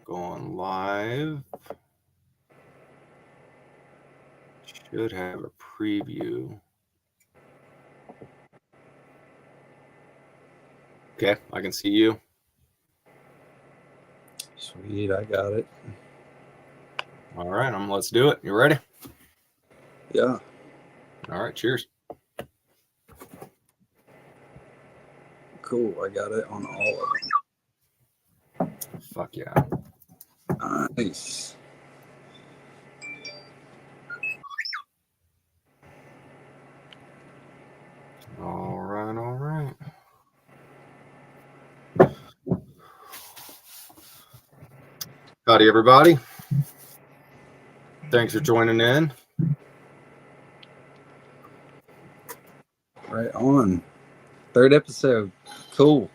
Going live. Should have a preview. Okay, I can see you. Sweet, I got it. All right, let's do it. You ready? Yeah. All right, cheers. Cool, I got it on all of Fuck yeah. them. Nice. All right. Howdy, everybody. Thanks for joining in. Right on. Third episode. Cool.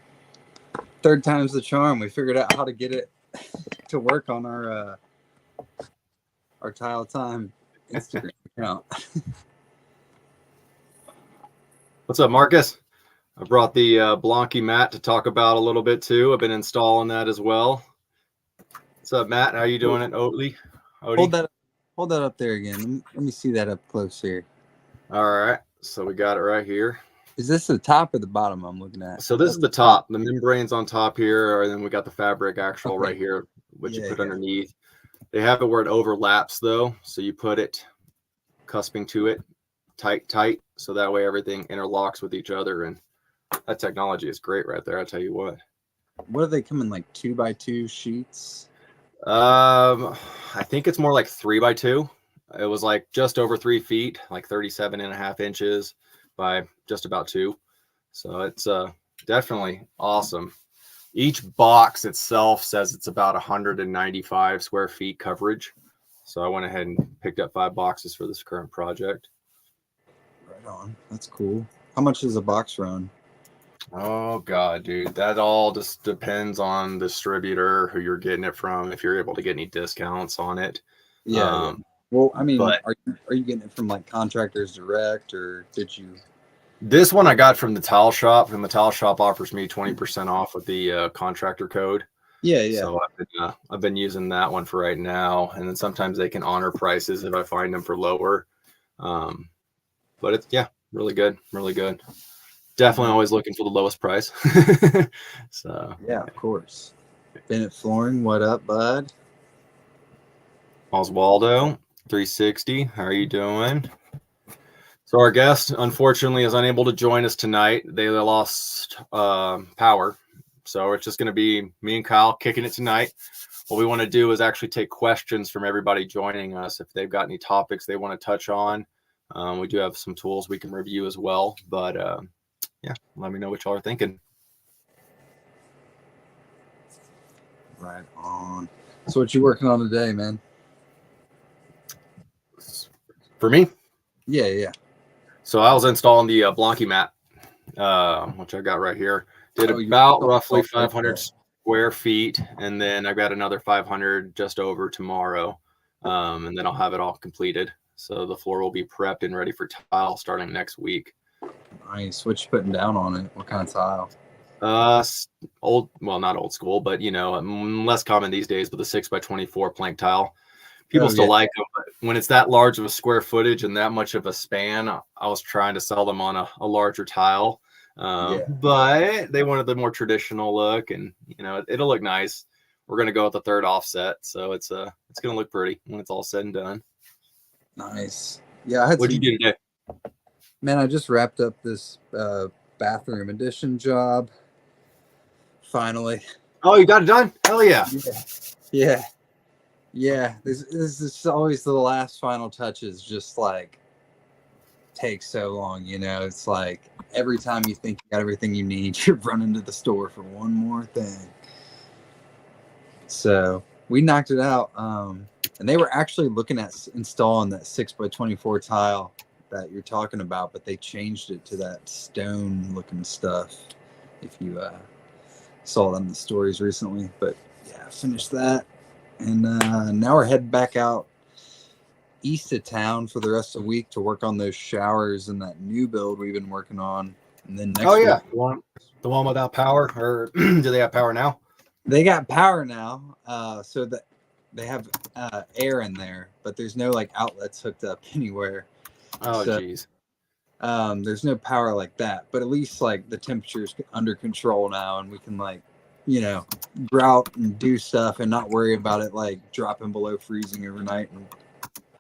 Third time's the charm. We figured out how to get it to work on our Tile Time Instagram account. What's up, Marcus? I brought the Blanky mat to talk about a little bit too. I've been installing that as well. What's up, Matt? How you doing at Oatly? Hold that up there again. Let me see that up close here. All right. So we got it right here. Is this the top or the bottom I'm looking at? So this is the top. The membrane's on top here, and then we got the fabric actual right here, which you put underneath. They have it where it overlaps though, so you put it cusping to it tight, so that way everything interlocks with each other, and that technology is great right there. I tell you what. What do they come in, like 2x2 sheets? I think it's more like 3x2. It was like just over 3 feet, like 37.5 inches by just about 2. So it's definitely awesome. Each box itself says it's about 195 square feet coverage. So I went ahead and picked up 5 boxes for this current project. Right on. That's cool. How much does a box run? Oh God, dude, that all just depends on the distributor who you're getting it from. If you're able to get any discounts on it. Yeah. Well, I mean, are you getting it from like contractors direct, or did you? This one I got from the tile shop, and the tile shop offers me 20% off with the contractor code. Yeah. So I've been using that one for right now, and then sometimes they can honor prices if I find them for lower. But it's really good. Definitely always looking for the lowest price. So yeah, of course. Bennett Flooring, what up, bud? Oswaldo 360, how are you doing? So our guest, unfortunately, is unable to join us tonight. They lost power. So it's just going to be me and Kyle kicking it tonight. What we want to do is actually take questions from everybody joining us. If they've got any topics they want to touch on, we do have some tools we can review as well. But let me know what y'all are thinking. Right on. So what you working on today, man? For me? Yeah. So I was installing the Blanky mat, which I got right here. Did about roughly 500 square feet, and then I got another 500 just over tomorrow, and then I'll have it all completed. So the floor will be prepped and ready for tile starting next week. Nice. What you putting down on it? What kind of tile? Not old school, but less common these days, but the 6x24 plank tile. People still like them, but when it's that large of a square footage and that much of a span, I was trying to sell them on a larger tile. But they wanted the more traditional look, and it'll look nice. We're gonna go with the third offset, so it's gonna look pretty when it's all said and done. Nice. Yeah, what'd you do today? Man, I just wrapped up this bathroom addition job. Finally. Oh, you got it done? Hell yeah. Yeah. This is always the last final touches, just like takes so long, It's like every time you think you got everything you need, you're running to the store for one more thing. So we knocked it out. And they were actually looking at installing that 6x24 tile that you're talking about, but they changed it to that stone looking stuff. If you saw it on the stories recently, but yeah, finished that. And now we're heading back out east of town for the rest of the week to work on those showers and that new build we've been working on. And then next week, the one without power, or do they have power now? They got power now, so that they have air in there, but there's no like outlets hooked up anywhere. Oh, So geez. there's no power like that. But at least like the temperature's under control now, and we can like, you know, go out and do stuff and not worry about it like dropping below freezing overnight and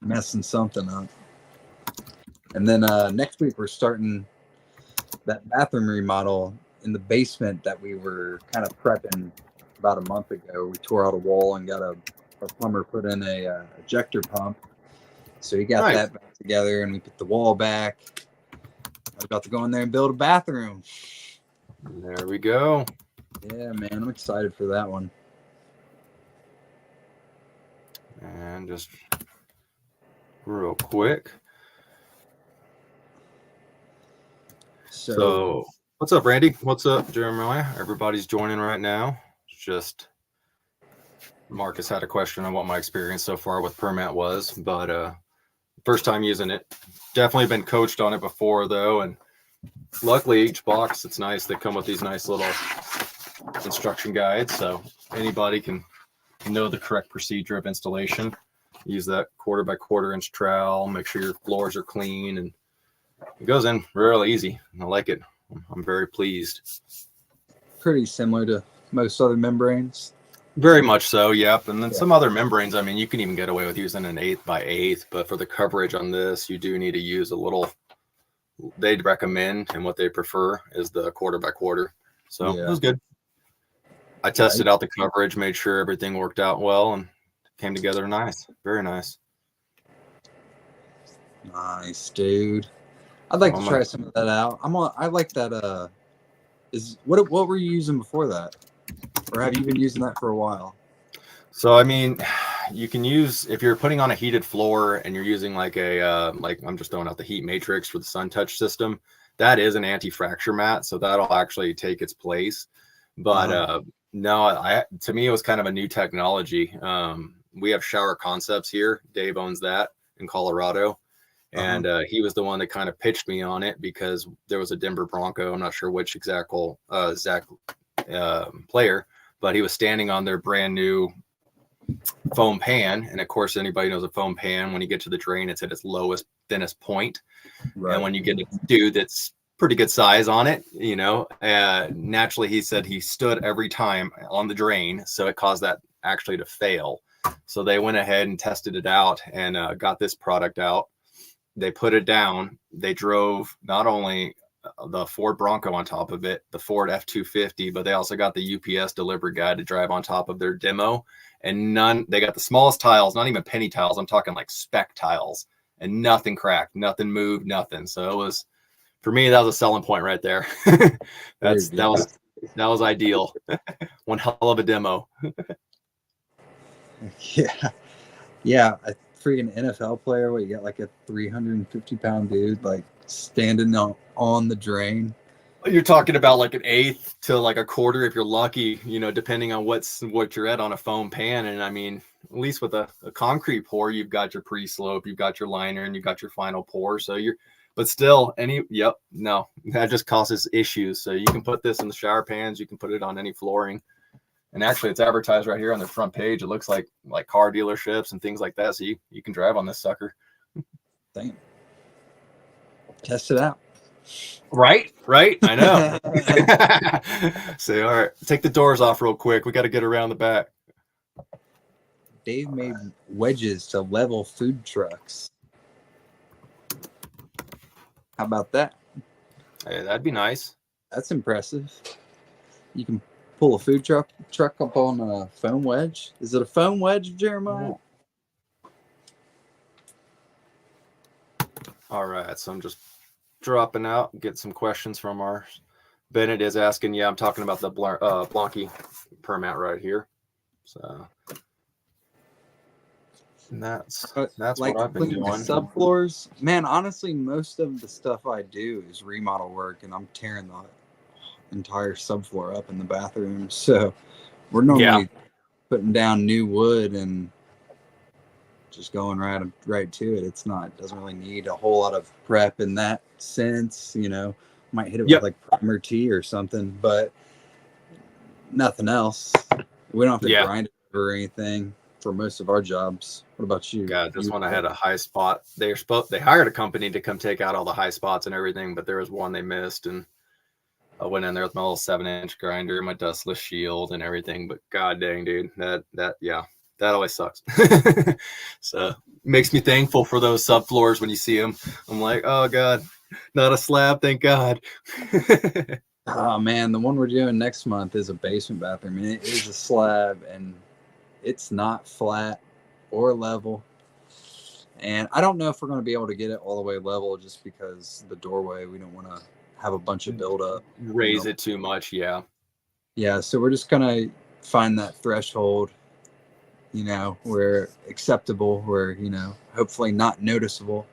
messing something up. And then next week we're starting that bathroom remodel in the basement that we were kind of prepping about a month ago. We tore out a wall and got a plumber put in a ejector pump. So he got Nice. that back together, and we put the wall back. I'm about to go in there and build a bathroom. There we go. Yeah, man, I'm excited for that one. And just real quick. So what's up, Randy? What's up, Jeremiah? Everybody's joining right now. Just Marcus had a question on what my experience so far with Permat was, but first time using it. Definitely been coached on it before though, and luckily each box, it's nice. They come with these nice little instruction guides, so anybody can know the correct procedure of installation. Use that 1/4 x 1/4 inch trowel, make sure your floors are clean, and it goes in real easy. I like it. I'm very pleased. Pretty similar to most other membranes. Very much so, yep. And then some other membranes, I mean, you can even get away with using an 1/8 by 1/8, but for the coverage on this, you do need to use a little, they'd recommend, and what they prefer is the 1/4 x 1/4. So it was good. I tested out the coverage, made sure everything worked out well, and came together nice. Very nice. Nice, dude. I'd like to try some of that out. I like that. What were you using before that, or have you been using that for a while? So I mean, you can use, if you're putting on a heated floor and you're using like a like, I'm just throwing out the Heat Matrix for the SunTouch system. That is an anti-fracture mat, so that'll actually take its place. But no, to me it was kind of a new technology. We have Shower Concepts here. Dave owns that in Colorado. And he was the one that kind of pitched me on it because there was a Denver Bronco. I'm not sure which exact player, but he was standing on their brand new foam pan. And of course, anybody knows a foam pan, when you get to the drain, it's at its lowest, thinnest point. Right. And when you get a dude that's pretty good size on it, you know, naturally, he said he stood every time on the drain. So it caused that actually to fail. So they went ahead and tested it out and got this product out. They put it down. They drove not only the Ford Bronco on top of it, the Ford F-250, but they also got the UPS delivery guy to drive on top of their demo. And they got the smallest tiles, not even penny tiles. I'm talking like spec tiles, and nothing cracked, nothing moved, nothing. So it was, for me, that was a selling point right there. that was ideal. One hell of a demo. Yeah. A freaking NFL player where you got like a 350-pound dude like standing on the drain. You're talking about like an 1/8 to like a 1/4 if you're lucky, you know, depending on what you're at on a foam pan. And I mean, at least with a concrete pour, you've got your pre-slope, you've got your liner, and you've got your final pour. So but still, no, that just causes issues. So you can put this in the shower pans, you can put it on any flooring. And actually, it's advertised right here on the front page. It looks like car dealerships and things like that. So you can drive on this sucker. Damn. Test it out. Right. I know. Say, all right, take the doors off real quick. We got to get around the back. Dave made wedges to level food trucks. How about that? Hey, that'd be nice. That's impressive. You can pull a food truck up on a foam wedge. Is it a foam wedge, Jeremiah? All right, so I'm just dropping out, get some questions from our Bennett is asking. Yeah, I'm talking about the Blanke Permat right here. So that's like what I've been doing. Subfloors, man. Honestly, most of the stuff I do is remodel work, and I'm tearing the entire subfloor up in the bathroom. So we're normally putting down new wood and just going right to it. It doesn't really need a whole lot of prep in that sense. You know, might hit it with like primer tea or something, but nothing else. We don't have to Yeah. grind it or anything for most of our jobs. What about you? God, this one I had a high spot. They hired a company to come take out all the high spots and everything, but there was one they missed, and I went in there with my little 7-inch grinder, my dustless shield, and everything. But god dang, dude, that always sucks. So makes me thankful for those subfloors when you see them. I'm like, oh god, not a slab, thank God. Oh man, the one we're doing next month is a basement bathroom. It is a slab, and it's not flat or level. And I don't know if we're going to be able to get it all the way level, just because the doorway, we don't want to have a bunch of buildup. Raise it too much, yeah. Yeah, so we're just going to find that threshold, where acceptable, where, hopefully not noticeable,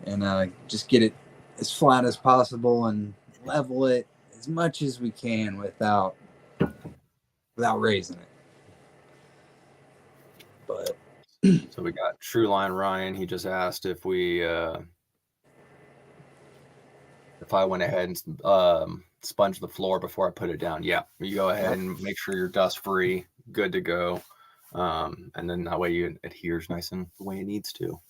and just get it as flat as possible and level it as much as we can without raising it. But so we got True Line Ryan. He just asked if I went ahead and sponge the floor before I put it down. Yeah, you go ahead and make sure you're dust free, good to go, and then that way it adheres nice and the way it needs to.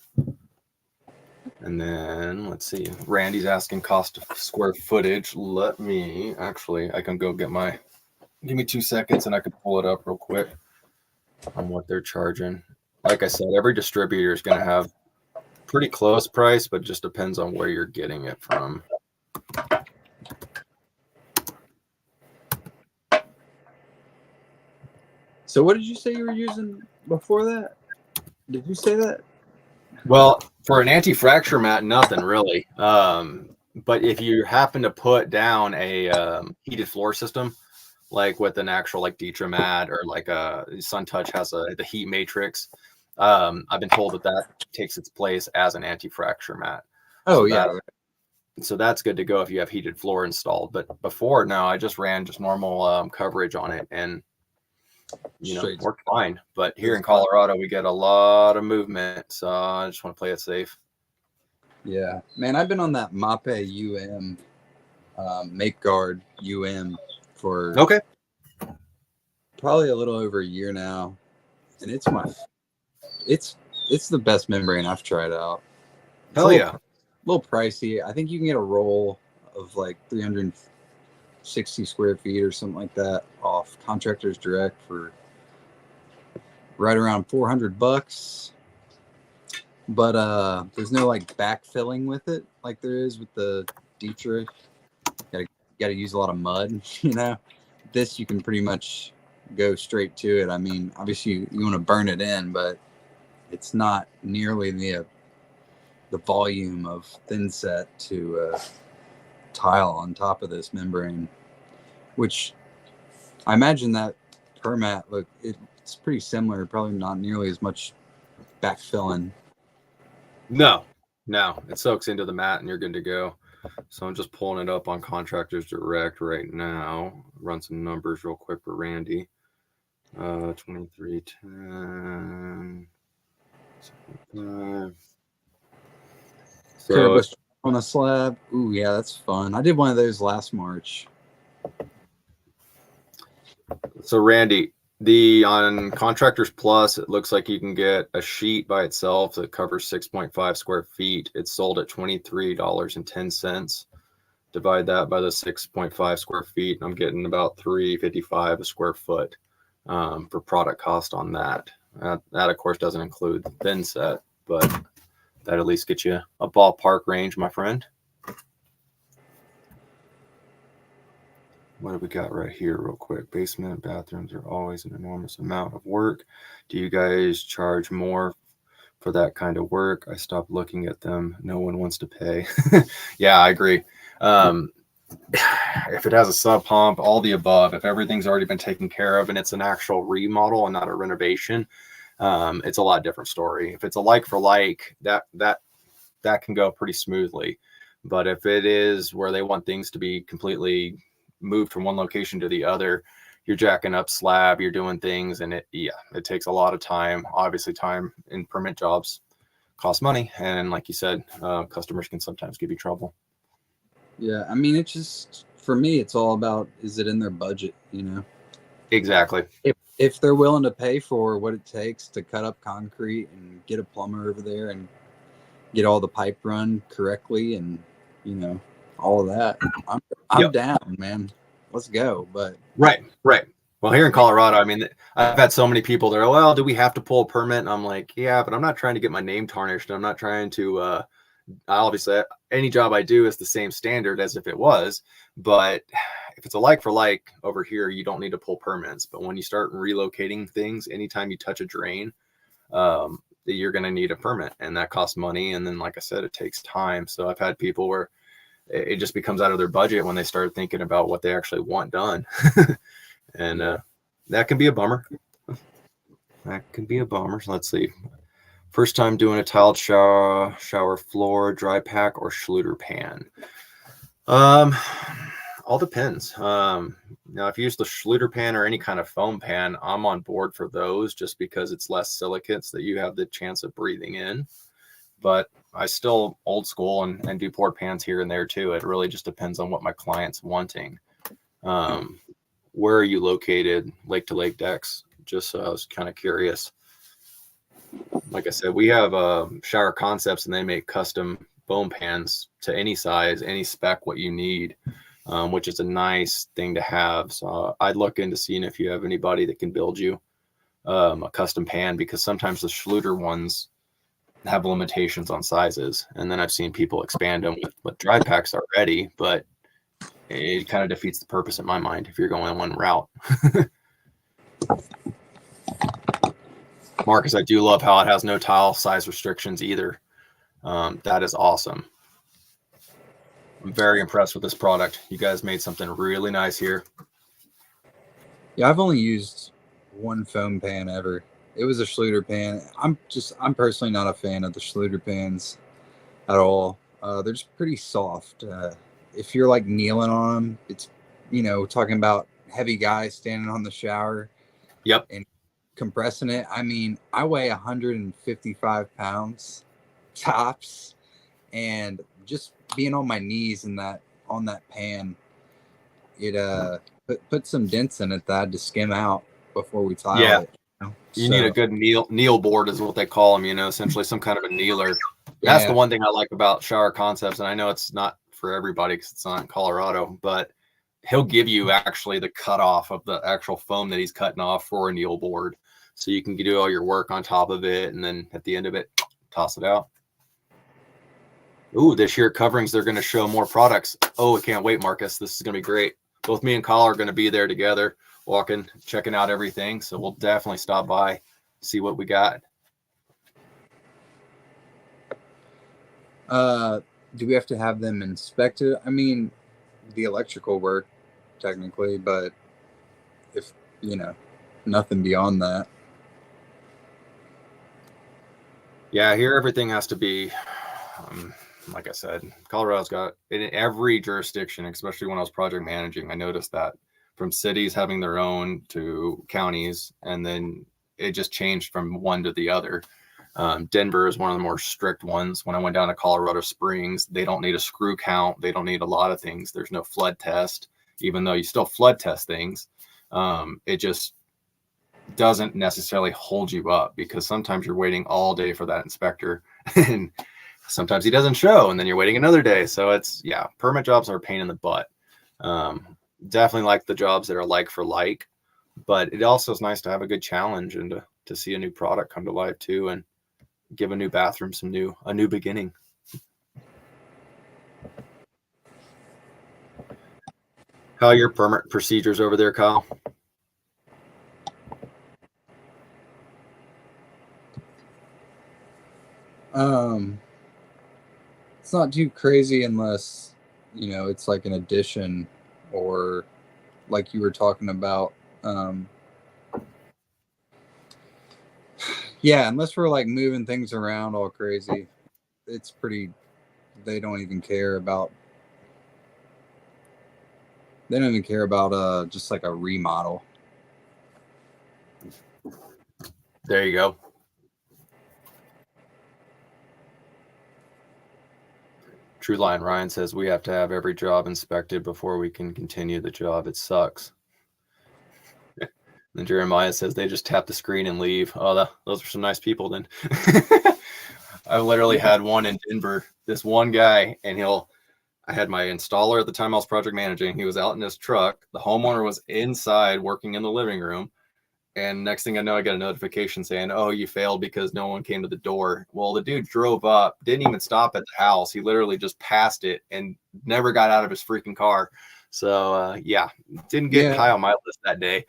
And then let's see, Randy's asking cost of square footage. I can go give me 2 seconds and I can pull it up real quick on what they're charging. Like I said, every distributor is going to have pretty close price, but just depends on where you're getting it from. So what did you say you were using before that? Did you say that? Well, for an anti-fracture mat, nothing really. But if you happen to put down a heated floor system, like with an actual like Ditra mat or like SunTouch has the heat matrix, I've been told that takes its place as an anti-fracture mat. Oh, so yeah. So that's good to go if you have heated floor installed. But before, no, I just ran normal coverage on it, and worked fine. But here in Colorado, we get a lot of movement, so I just want to play it safe. Yeah, man, I've been on that Mape Make Guard for probably a little over a year now, and it's the best membrane I've tried out. Hell yeah. A little pricey. I think you can get a roll of like 360 square feet or something like that off Contractors Direct for right around $400. But there's no like backfilling with it like there is with the Ditra. Got to use a lot of mud, This you can pretty much go straight to it. I mean, obviously you want to burn it in, but it's not nearly the volume of thin set to tile on top of this membrane, which I imagine that per mat, look, it's pretty similar, probably not nearly as much backfilling. No, it soaks into the mat and you're good to go. So I'm just pulling it up on Contractors Direct right now. Run some numbers real quick for Randy. 2310. So on a slab. Ooh, yeah, that's fun. I did one of those last March. So Randy, on Contractors Plus, it looks like you can get a sheet by itself that covers 6.5 square feet. It's sold at $23.10. Divide that by the 6.5 square feet, and I'm getting about $3.55 a square foot for product cost on that. That of course doesn't include the thin set, but that at least gets you a ballpark range, my friend. What have we got right here real quick? Basement and bathrooms are always an enormous amount of work. Do you guys charge more for that kind of work? I stopped looking at them. No one wants to pay. Yeah, I agree. If it has a sub pump, all the above, if everything's already been taken care of and it's an actual remodel and not a renovation, it's a lot different story. If it's a like for like, that can go pretty smoothly. But if it is where they want things to be completely moved from one location to the other, you're jacking up slab, you're doing things, and it takes a lot of time. Obviously, time in permit jobs costs money, and like you said, customers can sometimes give you trouble. Yeah, I mean, it's just, for me, it's all about, is it in their budget, Exactly. if they're willing to pay for what it takes to cut up concrete and get a plumber over there and get all the pipe run correctly and all of that, I'm Yep. down, man. Let's go. But Right. Well, here in Colorado, I mean, I've had so many people that are, well, do we have to pull a permit? And I'm like, yeah, but I'm not trying to get my name tarnished. I'm not trying to, obviously, any job I do is the same standard as if it was. But if it's a like for like over here, you don't need to pull permits. But when you start relocating things, anytime you touch a drain, you're going to need a permit, and that costs money. And then, like I said, it takes time. So I've had people where it just becomes out of their budget when they start thinking about what they actually want done. And that can be a bummer. So let's see. First time doing a tiled shower floor, dry pack, or Schluter pan. All depends. Now, if you use the Schluter pan or any kind of foam pan, I'm on board for those just because it's less silicates that you have the chance of breathing in. But I still old school and do port pans here and there too. It really just depends on what my client's wanting. Where are you located? Lake to lake decks? Just so I was kind of curious. Like I said, we have Shower Concepts, and they make custom foam pans to any size, any spec, what you need, which is a nice thing to have. So I'd look into seeing if you have anybody that can build you a custom pan, because sometimes the Schluter ones have limitations on sizes. And then I've seen people expand them with dry packs already, but it kind of defeats the purpose in my mind if you're going one route. Marcus, I do love how it has no tile size restrictions either. That is awesome. I'm very impressed with this product. You guys made something really nice here. Yeah, I've only used one foam pan ever. It was a Schluter pan. I'm personally not a fan of the Schluter pans at all. They're just pretty soft. If you're like kneeling on them, it's, talking about heavy guys standing on the shower. Yep. And compressing it. I mean, I weigh 155 pounds tops, and just being on my knees on that pan, it put some dents in it that I had to skim out before we tile it. You need a good kneel board is what they call them, essentially some kind of a kneeler. That's the one thing I like about Shower Concepts, and I know it's not for everybody because it's not in Colorado, but he'll give you actually the cutoff of the actual foam that he's cutting off for a kneel board, so you can do all your work on top of it, and then at the end of it, toss it out. Ooh, this year at Coverings, they're going to show more products. Oh, I can't wait, Marcus. This is going to be great. Both me and Kyle are going to be there together, walking, checking out everything. So we'll definitely stop by, see what we got. Do we have to have them inspected? I mean, the electrical work, technically, but if, nothing beyond that. Yeah, here everything has to be, like I said, Colorado's got, in every jurisdiction, especially when I was project managing, I noticed that from cities having their own to counties, and then it just changed from one to the other. Denver is one of the more strict ones. When I went down to Colorado Springs, they don't need a screw count. They don't need a lot of things. There's no flood test, even though you still flood test things. It just doesn't necessarily hold you up, because sometimes you're waiting all day for that inspector and sometimes he doesn't show, and then you're waiting another day. So it's, permit jobs are a pain in the butt. Definitely like the jobs that are like for like, but it also is nice to have a good challenge and to see a new product come to life too, and give a new bathroom a new beginning. How are your permit procedures over there, Kyle? It's not too crazy unless, it's like an addition, or like you were talking about. Unless we're like moving things around all crazy, it's pretty, they don't even care about just like a remodel. There you go. True Line Ryan says we have to have every job inspected before we can continue the job. It sucks. Then Jeremiah says they just tap the screen and leave. Oh, those are some nice people then. I literally had one in Denver, this one guy, and I had my installer at the time I was project managing. He was out in his truck. The homeowner was inside working in the living room. And next thing I know, I got a notification saying, oh, you failed because no one came to the door. Well, the dude drove up, didn't even stop at the house. He literally just passed it and never got out of his freaking car. So, yeah, didn't get high on my list that day.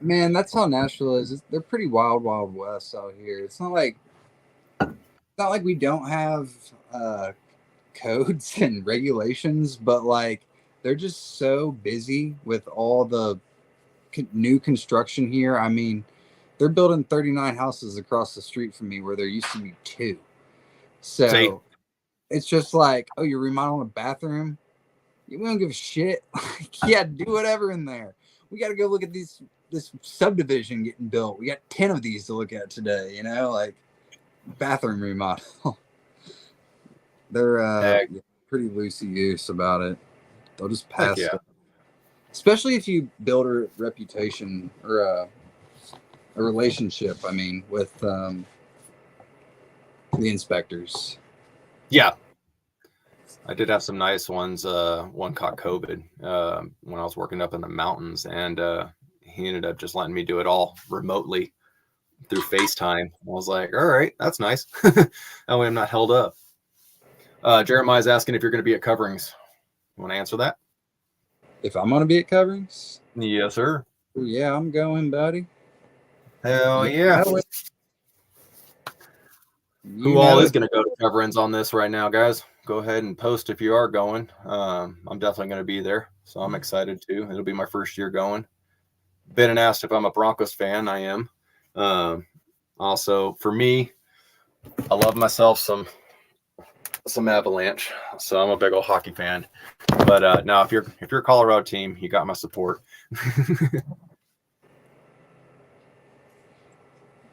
Man, that's how Nashville is. They're pretty wild, wild west out here. It's not like we don't have codes and regulations, but like they're just so busy with all the new construction here. I mean, they're building 39 houses across the street from me where there used to be 2. So it's just like, oh, you're remodeling a bathroom? We don't give a shit. Yeah, do whatever in there. We got to go look at this subdivision getting built. We got 10 of these to look at today, like bathroom remodel. They're pretty loosey-goose about it. They'll just pass it. Especially if you build a reputation or a relationship, with the inspectors. Yeah. I did have some nice ones. One caught COVID when I was working up in the mountains, and he ended up just letting me do it all remotely through FaceTime. I was like, all right, that's nice. That way I'm not held up. Jeremiah's asking if you're going to be at Coverings. You want to answer that? If I'm going to be at Coverings? Yes, sir. Yeah, I'm going, buddy. Hell yeah. Who all is going to go to Coverings on this right now, guys? Go ahead and post if you are going. I'm definitely going to be there, so I'm excited too. It'll be my first year going. Been asked if I'm a Broncos fan. I am. Also, for me, I love myself some Avalanche, so I'm a big old hockey fan. But now, if you're a Colorado team, you got my support.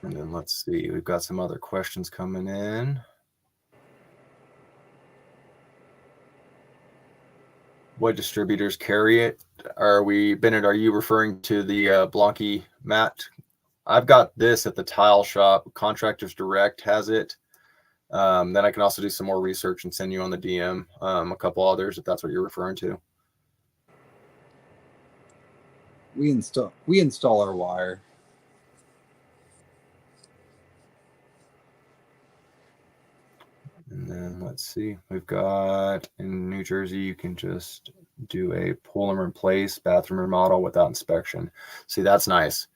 And then let's see, we've got some other questions coming in. What distributors carry it? Bennett, are you referring to the Blanky mat? I've got this at the tile shop. Contractors Direct has it. Then I can also do some more research and send you on the DM a couple others if that's what you're referring to. We install our wire. And then let's see, we've got in New Jersey, you can just do a pull and replace bathroom remodel without inspection. See, that's nice.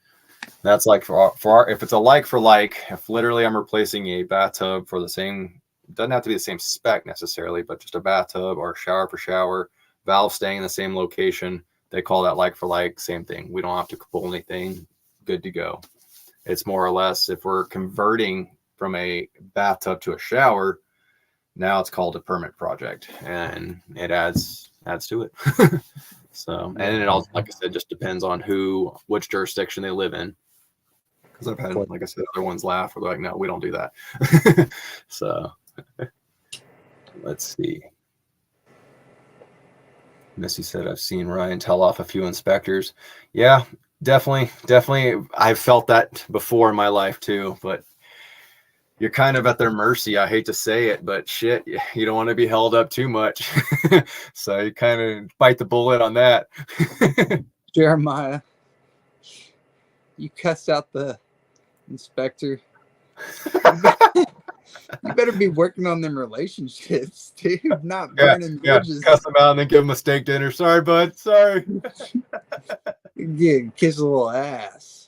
That's like for our, if it's a like for like, if literally I'm replacing a bathtub for the same, doesn't have to be the same spec necessarily, but just a bathtub or shower for shower, valve staying in the same location, they call that like for like, same thing. We don't have to pull anything, good to go. It's more or less if we're converting from a bathtub to a shower, now it's called a permit project, and it adds to it. So, and it all, like I said, just depends on which jurisdiction they live in. Because I've had, like I said, other ones laugh. They're like, no, we don't do that. So, let's see. Missy said, I've seen Ryan tell off a few inspectors. Yeah, definitely. I've felt that before in my life too, but you're kind of at their mercy. I hate to say it, but shit, you don't want to be held up too much. So you kind of bite the bullet on that. Jeremiah, you cussed out the inspector. You better be working on them relationships, dude. Not burning bridges. Cuss them out and then give them a steak dinner. Sorry, bud. Sorry. Yeah, kiss a little ass.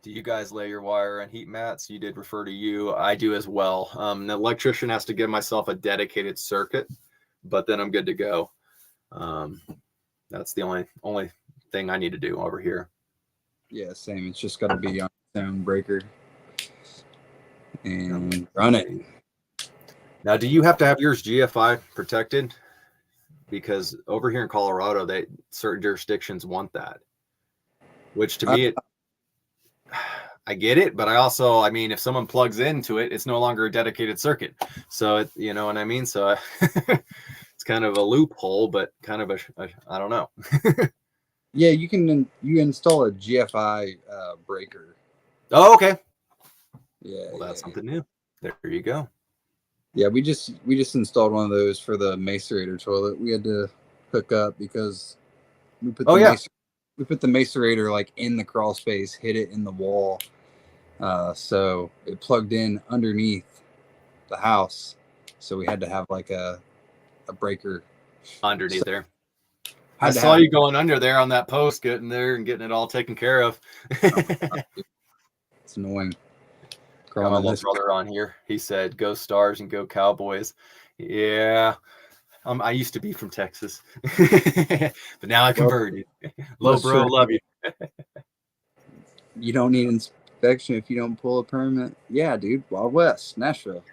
Do you guys lay your wire and heat mats? You did refer to you. I do as well. The electrician has to give myself a dedicated circuit, but then I'm good to go. That's the only thing I need to do over here. Yeah, same. It's just got to be on sound breaker and run it. Now, do you have to have yours GFI protected? Because over here in Colorado, certain jurisdictions want that. Which to me, I get it, but I also, if someone plugs into it, it's no longer a dedicated circuit. So, you know what I mean? So it's kind of a loophole, but kind of I don't know. Yeah, you install a GFI breaker. Oh, okay. Yeah, Well, that's yeah. something new. There you go. Yeah, we just installed one of those for the macerator toilet. We had to hook up because we put Oh, yeah. we put the macerator like in the crawl space, hit it in the wall. So it plugged in underneath the house. So we had to have like a breaker. Underneath So there. I had to saw have you going under there on that post, getting there and getting it all taken care of. it's annoying. Got my little brother on here. He said, "Go Stars and go Cowboys." Yeah, I used to be from Texas, but now I converted. Little bro, love you. You don't need inspection if you don't pull a permit. Yeah, dude. Wild West, Nashville.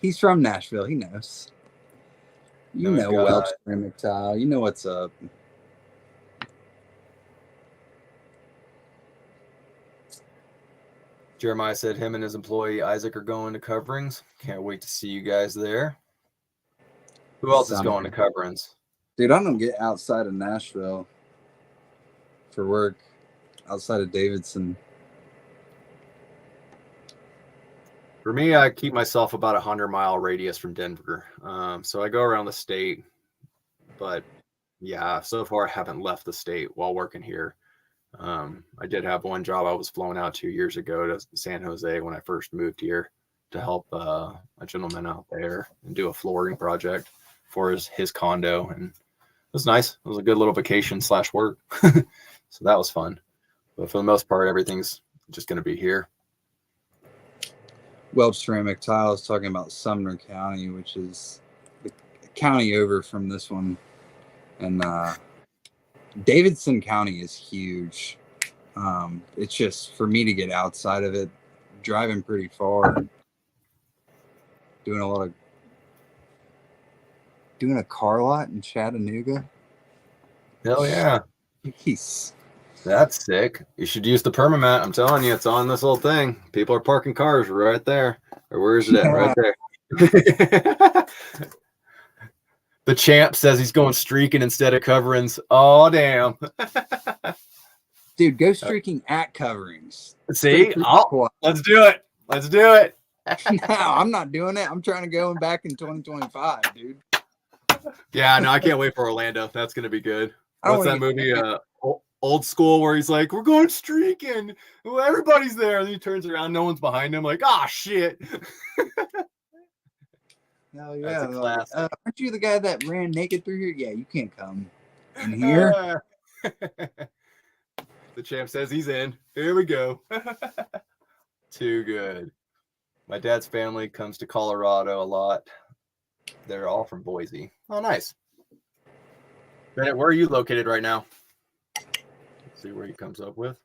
He's from Nashville. He knows. You know Welch Ceramic Tile. You know what's up. Jeremiah said him and his employee Isaac are going to Coverings. Can't wait to see you guys there. Who else is going to Coverings? Dude, I don't get outside of Nashville for work. Outside of Davidson. For me, I keep myself about 100-mile radius from Denver. So I go around the state. But yeah, so far I haven't left the state while working here. I did have one job I was flown out 2 years ago to San Jose when I first moved here to help a gentleman out there and do a flooring project for his condo. And it was nice. It was a good little vacation / work. So that was fun. But for the most part, everything's just going to be here. Welch Ceramic Tile is talking about Sumner County, which is the county over from this one. And Davidson County is huge. It's just for me to get outside of it, driving pretty far, doing a car lot in Chattanooga. Hell yeah. Jeez. That's sick. You should use the permamat. I'm telling you, it's on this little thing. People are parking cars right there. Or where is it at? Right there. The champ says he's going streaking instead of coverings. Oh, damn. Dude, go streaking at Coverings. See? Let's do it. Let's do it. No, I'm not doing it. I'm trying to go back in 2025, dude. Yeah, no, I can't wait for Orlando. That's going to be good. What's that movie? Old School, where he's like, we're going streaking. Well, everybody's there. And he turns around. No one's behind him. Like, ah, shit. Hell yeah. Like, aren't you the guy that ran naked through here? Yeah, you can't come in here. The champ says he's in. Here we go. Too good. My dad's family comes to Colorado a lot. They're all from Boise. Oh, nice. Bennett, where are you located right now? Let's see where he comes up with.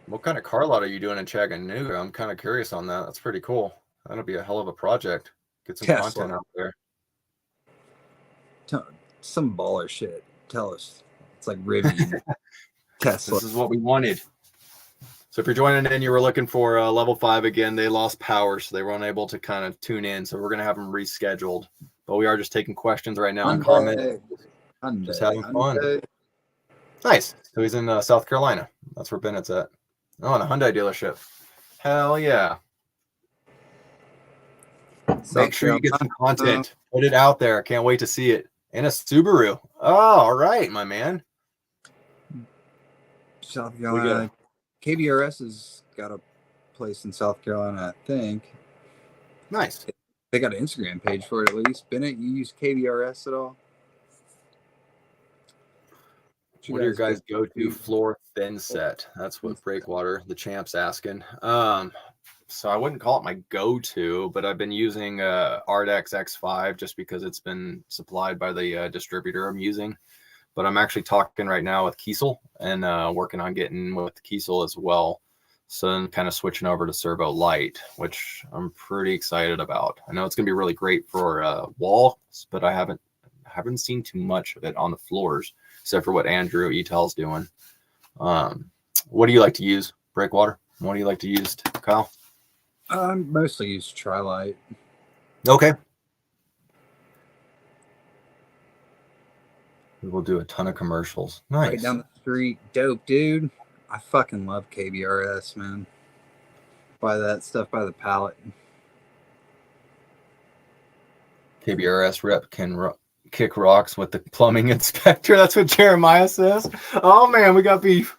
What kind of car lot are you doing in Chattanooga? I'm kind of curious on that. That's pretty cool. That'll be a hell of a project. Get some content out there. Some baller shit. Tell us. It's like Rivian. Tesla. This is what we wanted. So if you're joining in, you were looking for level 5 again. They lost power, so they were unable to kind of tune in. So we're going to have them rescheduled. But we are just taking questions right now and comments. Just having fun. Nice. So he's in South Carolina. That's where Bennett's at. Oh, in a Hyundai dealership. Hell yeah. Make sure you get some content. Put it out there. I can't wait to see it. And a Subaru. Oh, all right, my man. South Carolina. KBRS has got a place in South Carolina, I think. Nice. They got an Instagram page for it at least. Bennett, you use KBRS at all? What do your guys go to floor thin set? That's what Breakwater, the champ's asking. So I wouldn't call it my go-to, but I've been using Ardex X5 just because it's been supplied by the distributor I'm using. But I'm actually talking right now with Kiesel and working on getting with Kiesel as well. So I'm kind of switching over to Servo Light, which I'm pretty excited about. I know it's going to be really great for walls, but I haven't seen too much of it on the floors, except for what Andrew Etel's doing. What do you like to use, Breakwater? What do you like to use, Kyle? I mostly use Tri-Light. Okay. We will do a ton of commercials. Right Nice. down the street. Dope, dude. I fucking love KBRS, man. Buy that stuff by the pallet. KBRS rep can kick rocks with the plumbing inspector. That's what Jeremiah says. Oh man, we got beef.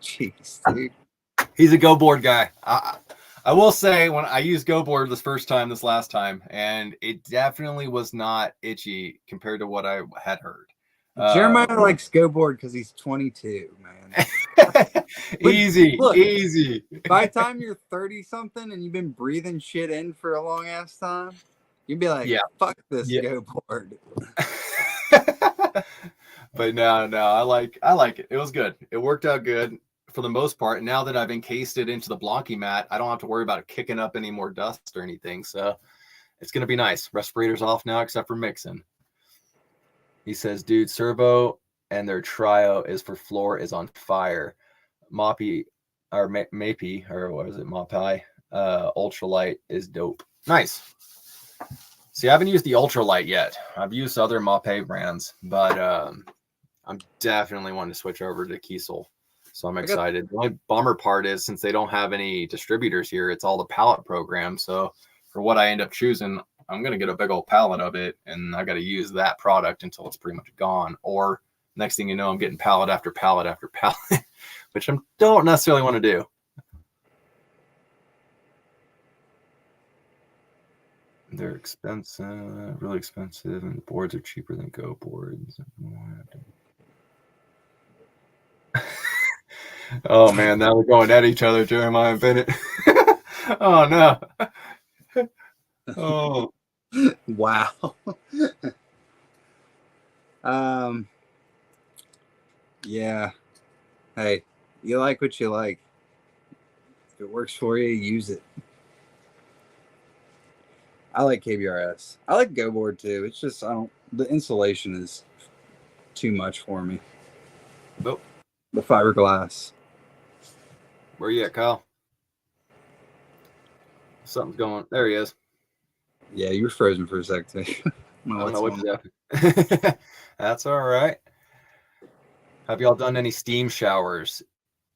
Jeez, dude. He's a Go Board guy. I will say, when I used Go Board this last time, and it definitely was not itchy compared to what I had heard. Jeremiah likes Go Board because he's 22, man. Easy. By the time you're 30 something and you've been breathing shit in for a long ass time, you'd be like, fuck this Go Board. But no, I like it. It was good. It worked out good for the most part. Now that I've encased it into the Blanky mat, I don't have to worry about it kicking up any more dust or anything. So it's going to be nice. Respirator's off now, except for mixing. He says, dude, Servo and their trio is for floor is on fire. Moppy or Mapey, or what is it? Mopai ultralight is dope. Nice. See, I haven't used the ultralight yet. I've used other Mapei brands, but I'm definitely wanting to switch over to Kiesel. So I'm excited. The only bummer part is, since they don't have any distributors here, it's all the pallet program. So for what I end up choosing, I'm going to get a big old pallet of it, and I got to use that product until it's pretty much gone. Or next thing you know, I'm getting pallet after pallet after pallet, which I don't necessarily want to do. They're expensive, really expensive, and the boards are cheaper than Go boards. Oh man, now we're going at each other, Jeremiah and Bennett. Oh no. Oh wow. Yeah. Hey, you like what you like. If it works for you, use it. I like KBRS. I like Go Board too. It's just the insulation is too much for me. Nope. The fiberglass. Where you at, Kyle? Something's going. There he is. Yeah, you were frozen for a sec too. I don't know what happened. That's all right. Have y'all done any steam showers?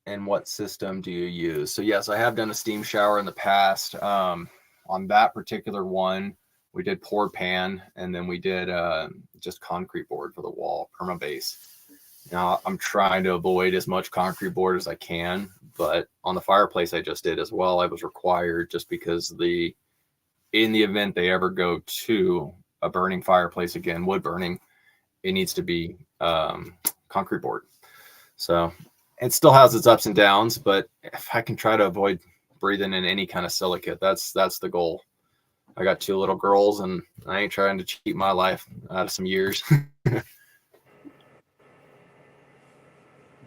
And what system do you use? So yes, I have done a steam shower in the past. On that particular one, we did poured pan, and then we did just concrete board for the wall, perma-base. Now I'm trying to avoid as much concrete board as I can, but on the fireplace I just did as well, I was required, just because in the event they ever go to a burning fireplace again, wood burning, it needs to be concrete board. So it still has its ups and downs, but if I can try to avoid breathing in any kind of silicate, that's the goal. I got 2 little girls, and I ain't trying to cheat my life out of some years.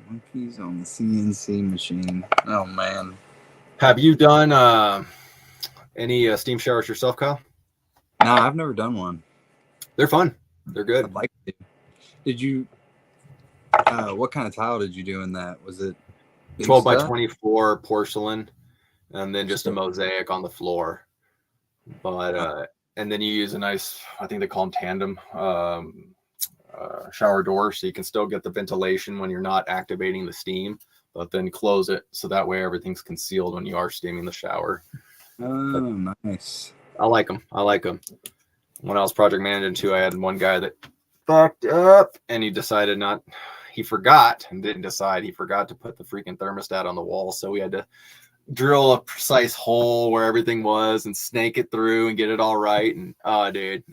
Monkeys on the CNC machine. Oh man. Have you done any steam showers yourself, Kyle? No, I've never done one. They're fun. They're good. I'd like to. Did you? What kind of tile did you do in that? Was it 12 by 24 porcelain, and then just a mosaic on the floor. But and then you use a nice, I think they call them tandem shower door, so you can still get the ventilation when you're not activating the steam, but then close it so that way everything's concealed when you are steaming the shower. Oh, nice. I like them. When I was project managing too, I had one guy that fucked up, and he forgot to put the freaking thermostat on the wall, so we had to drill a precise hole where everything was and snake it through and get it all right. And dude,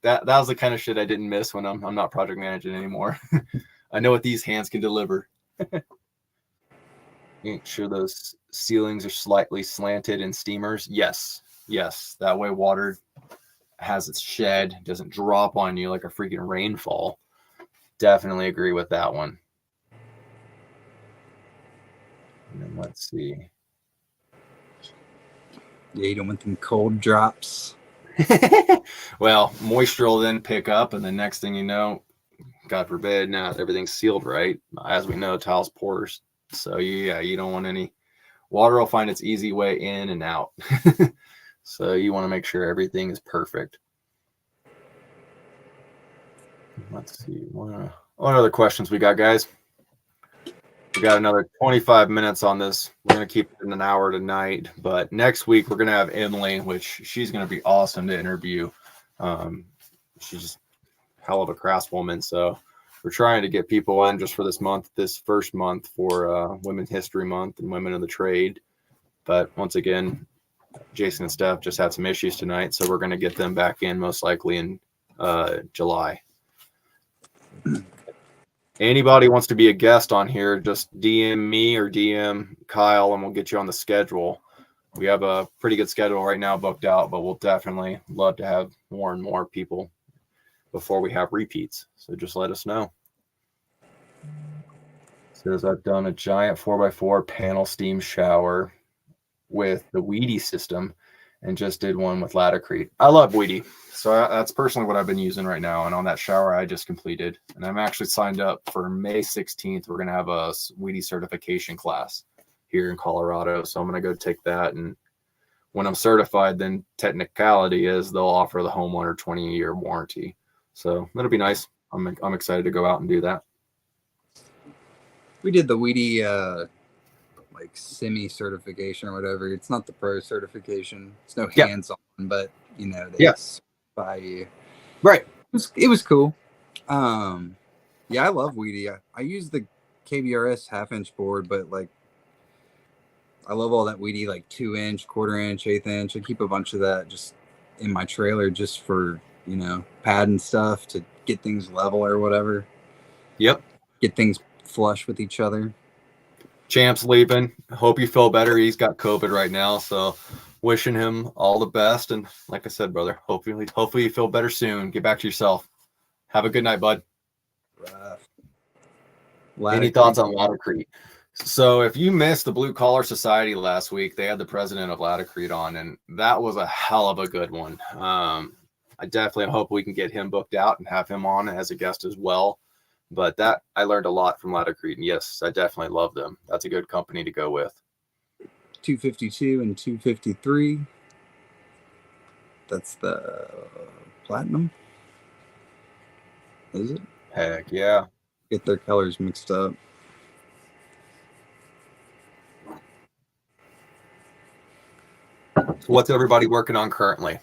that was the kind of shit I didn't miss when I'm not project managing anymore. I know what these hands can deliver. Make sure those ceilings are slightly slanted in steamers. Yes, that way water has its shed, doesn't drop on you like a freaking rainfall. Definitely agree with that one. And then let's see. Yeah, you don't want them cold drops. Well, moisture will then pick up, and the next thing you know, God forbid, now everything's sealed right. As we know, tiles porous. So you don't want any water will find its easy way in and out. So you want to make sure everything is perfect. Let's see. What other questions we got, guys? We got another 25 minutes on this. We're going to keep it in an hour tonight. But next week, we're going to have Emily, which she's going to be awesome to interview. She's just hell of a craftswoman. So we're trying to get people in just for this month, this first month for Women's History Month and Women in the Trade. But once again, Jason and Steph just had some issues tonight. So we're going to get them back in most likely in July. Anybody wants to be a guest on here, just DM me or DM Kyle and we'll get you on the schedule. We have a pretty good schedule right now booked out, but we'll definitely love to have more and more people before we have repeats. So just let us know. Says I've done a giant 4x4 panel steam shower with the Weedy system and just did one with Laticrete. I love Weedy. So that's personally what I've been using right now. And on that shower I just completed, and I'm actually signed up for May 16th. We're going to have a Weedy certification class here in Colorado. So I'm going to go take that. And when I'm certified, then technicality is they'll offer the homeowner 20-year warranty. So that'll be nice. I'm excited to go out and do that. We did the Weedy like semi certification or whatever. It's not the pro certification. It's no hands on, but you know they certify you. Right. It was cool. Yeah, I love Weedy. I use the KBRS 1/2-inch board, but like I love all that Weedy like 2-inch, 1/4 inch, 1/8 inch. I keep a bunch of that just in my trailer just for, you know, pad and stuff to get things level or whatever. Yep. Get things flush with each other. Champ's leaving. Hope you feel better. He's got COVID right now, so wishing him all the best. And like I said, brother, hopefully you feel better soon. Get back to yourself. Have a good night, bud. Any thoughts on Laticrete? So if you missed the Blue Collar Society last week, they had the president of Laticrete on, and that was a hell of a good one. I definitely hope we can get him booked out and have him on as a guest as well. But that I learned a lot from Laticrete, and yes, I definitely love them. That's a good company to go with. 252 and 253. That's the platinum. Is it? Heck yeah. Get their colors mixed up. So what's everybody working on currently?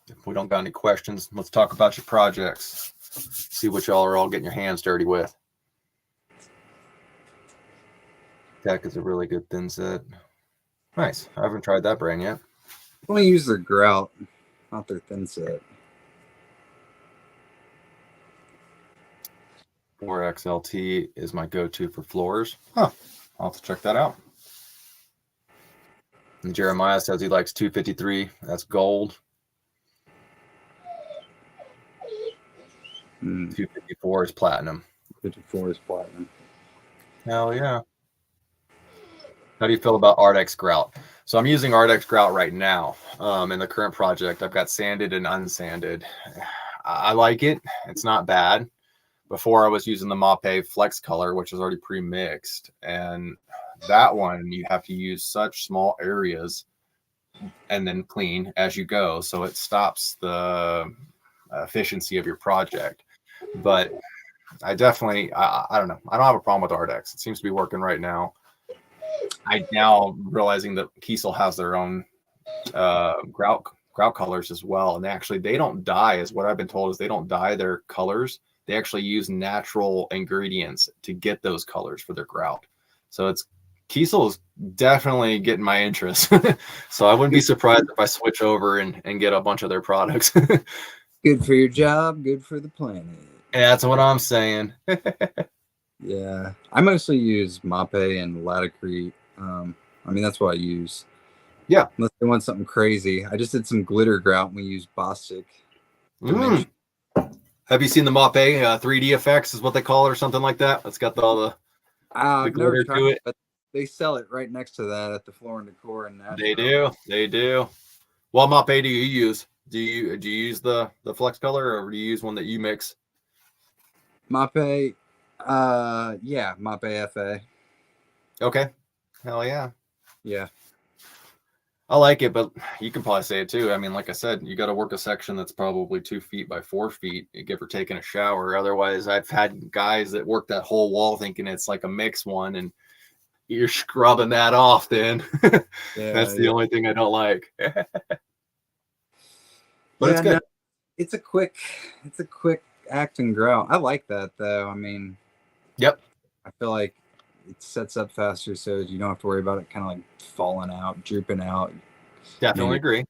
If we don't got any questions, let's talk about your projects. See what y'all are all getting your hands dirty with. Tech is a really good thin set. Nice. I haven't tried that brand yet. I want to use their grout, not their thin set. 4XLT is my go-to for floors. Huh. I'll have to check that out. And Jeremiah says he likes 253. That's gold. 254 is platinum. 54 is platinum. Hell yeah. How do you feel about Ardex grout? So I'm using Ardex grout right now in the current project. I've got sanded and unsanded. I like it. It's not bad. Before I was using the Mapei Flex Color, which is already pre-mixed. And that one, you have to use such small areas and then clean as you go. So it stops the efficiency of your project. But I definitely, I don't know. I don't have a problem with Ardex. It seems to be working right now. I now realizing that Kiesel has their own grout colors as well. And they don't dye, is what I've been told, is they don't dye their colors. They actually use natural ingredients to get those colors for their grout. So Kiesel is definitely getting my interest. So I wouldn't be surprised if I switch over and get a bunch of their products. Good for your job, good for the planet. Yeah, that's what I'm saying. Yeah, I mostly use Mapei and Laticrete. I mean, that's what I use. Yeah. Unless they want something crazy. I just did some glitter grout and we used Bostik. Have you seen the Mapei 3D effects is what they call it or something like that? It's got all the glitter to it. But they sell it right next to that at the Floor and Decor in Nashville. They do. What Mapei do you use? Do you use the Flex Color, or do you use one that you mix? Mapei, yeah, Mapei FA. Okay. Hell yeah. Yeah. I like it, but you can probably say it too. I mean, like I said, you got to work a section that's probably 2 feet by 4 feet, give or take in a shower. Otherwise, I've had guys that work that whole wall thinking it's like a mix one, and you're scrubbing that off. Then that's the only thing I don't like. But it's good. No, it's a quick act and grout. I like that though. I mean, yep. I feel like it sets up faster, so you don't have to worry about it kind of like falling out, drooping out. Definitely agree.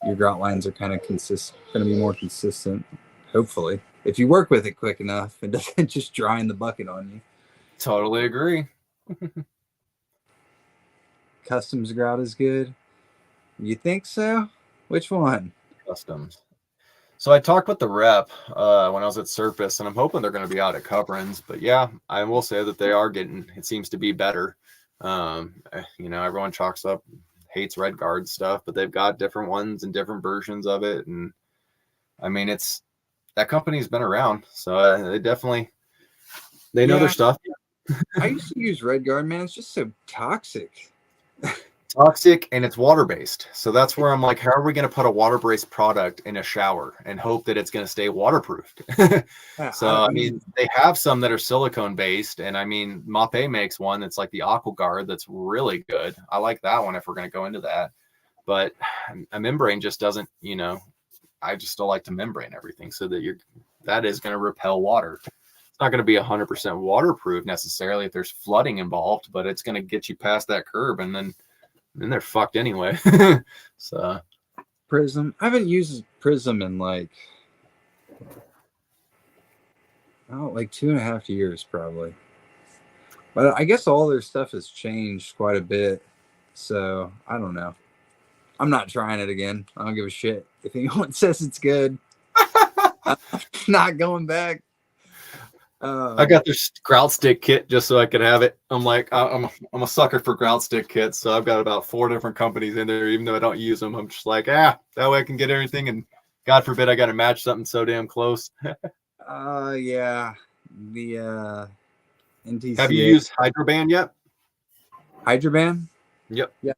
Your grout lines are kind of going to be more consistent, hopefully, if you work with it quick enough and doesn't just dry in the bucket on you. Totally agree. Customs grout is good. You think so? Which one? Customs. So I talked with the rep when I was at Surface, and I'm hoping they're going to be out at Coverings. But yeah, I will say that they are getting. It seems to be better. Everyone chalks up, hates Red Guard stuff, but they've got different ones and different versions of it. And I mean, that company's been around, so they know their stuff. I used to use Red Guard, man. It's just so toxic. Toxic, and it's water-based. So that's where I'm like, how are we going to put a water-based product in a shower and hope that it's going to stay waterproofed? I mean, they have some that are silicone-based, and I mean, Mapei makes one that's like the AquaGuard that's really good. I like that one if we're going to go into that. But a membrane just doesn't, I just still like to membrane everything so that that is going to repel water. It's not going to be 100% waterproof necessarily if there's flooding involved, but it's going to get you past that curb, and then they're fucked anyway. So Prism. I haven't used Prism in like 2.5 years probably. But I guess all their stuff has changed quite a bit. So I don't know. I'm not trying it again. I don't give a shit. If anyone says it's good, I'm not going back. I got this grout stick kit just so I could have it. I'm like, I'm a sucker for grout stick kits, so I've got about 4 different companies in there. Even though I don't use them, I'm just like, that way I can get everything. And God forbid I got to match something so damn close. Yeah, the NTCA. Have you used Hydroban yet? Hydroban? Yep. Yeah,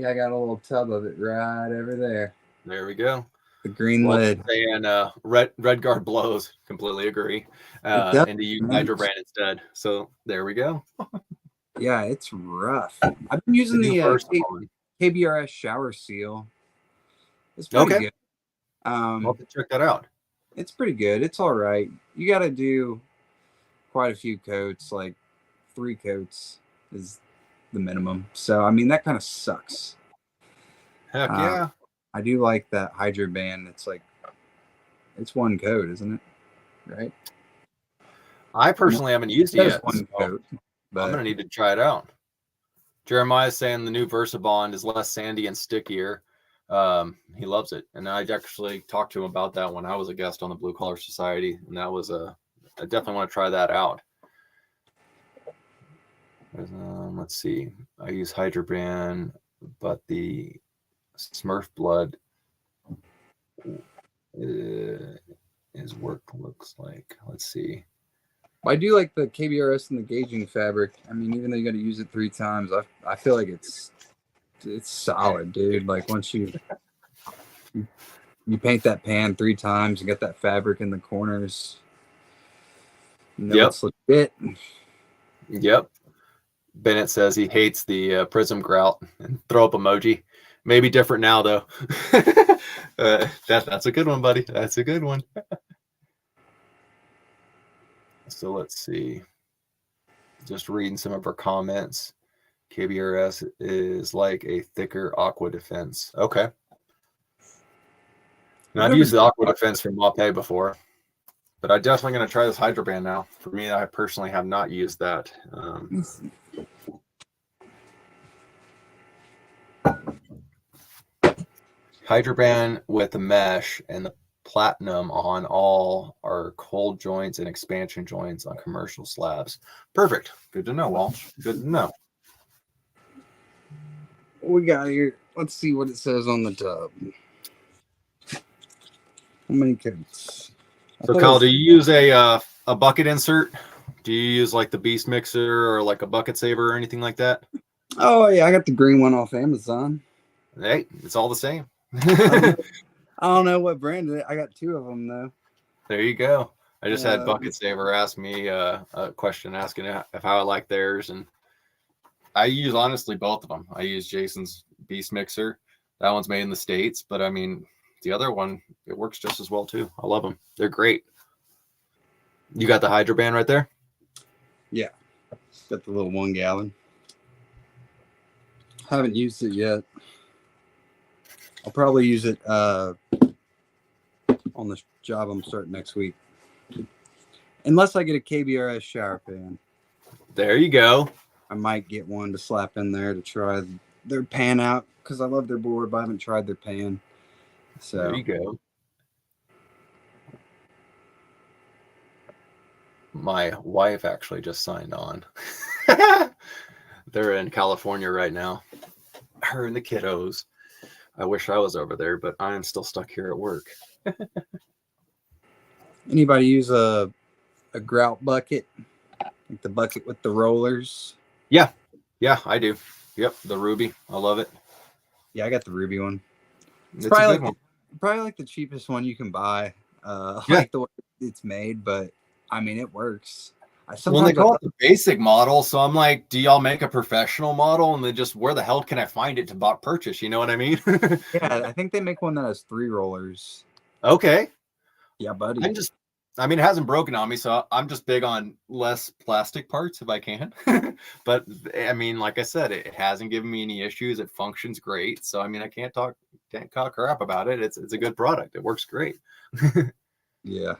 I got a little tub of it right over there. There we go. The green lid. And Red Guard blows. Completely agree. And to use Hydroban instead. So there we go. Yeah, it's rough. I've been using the KBRS shower seal. It's pretty good. I'll have to check that out. It's pretty good. It's all right. You got to do quite a few coats, like 3 coats is the minimum. So I mean that kind of sucks. Heck yeah. I do like that Hydroban. It's 1 coat, isn't it? Right? I personally haven't used it yet. 1 coat, but I'm gonna need to try it out. Jeremiah's saying the new VersaBond is less sandy and stickier. He loves it, and I actually talked to him about that when I was a guest on the Blue Collar Society, and that was I definitely want to try that out. Let's see. I use Hydroban, but the Smurf blood his work looks like. Let's see. I do like the KBRS and the gauging fabric. I mean, even though you got to use it 3 times, I feel like it's solid, dude. Like once you paint that pan 3 times and get that fabric in the corners, it's legit. Yep. Bennett says he hates the Prism grout and throw up emoji. Maybe different now though. That's a good one, buddy. That's a good one. So let's see. Just reading some of our comments. KBRS is like a thicker Aqua Defense. Okay. Now, I've used the Aqua Defense from Mapei before, but I'm definitely going to try this Hydroban now. For me, I personally have not used that. Hydroban with the mesh and the platinum on all our cold joints and expansion joints on commercial slabs. Perfect. Good to know, Walsh. Good to know. What we got here? Let's see what it says on the tub. How many coats? So, Kyle, do you use a bucket insert? Do you use like the Beast Mixer or like a bucket saver or anything like that? Oh yeah, I got the green one off Amazon. Hey, it's all the same. I don't know what brand it is. I got 2 of them though. There you go. I just had Bucket Saver ask me a question asking if how I like theirs, and I use honestly both of them. I use Jason's Beast Mixer. That one's made in the States, but I mean the other one, it works just as well too. I love them. They're great. You got the Hydro Band right there? Yeah, got the little 1 gallon. Haven't used it yet. I'll probably use it on the job I'm starting next week. Unless I get a KBRS shower pan. There you go. I might get one to slap in there to try their pan out because I love their board, but I haven't tried their pan. So there you go. My wife actually just signed on. They're in California right now. Her and the kiddos. I wish I was over there, but I'm still stuck here at work. Anybody use a grout bucket? Like the bucket with the rollers? Yeah, I do. Yep, the Ruby. I love it. Yeah, I got the Ruby one. It's a probably good one. Probably like the cheapest one you can buy. Yeah. Like the way it's made, but I mean it works. Well, they call it the basic model, so I'm like, do y'all make a professional model? And then just where the hell can I find it to purchase? You know what I mean? Yeah, I think they make one that has 3 rollers. Okay. Yeah, buddy. I mean, it hasn't broken on me, so I'm just big on less plastic parts if I can. But I mean, like I said, it hasn't given me any issues. It functions great. So I mean, I can't talk crap about it. It's a good product. It works great. Yeah.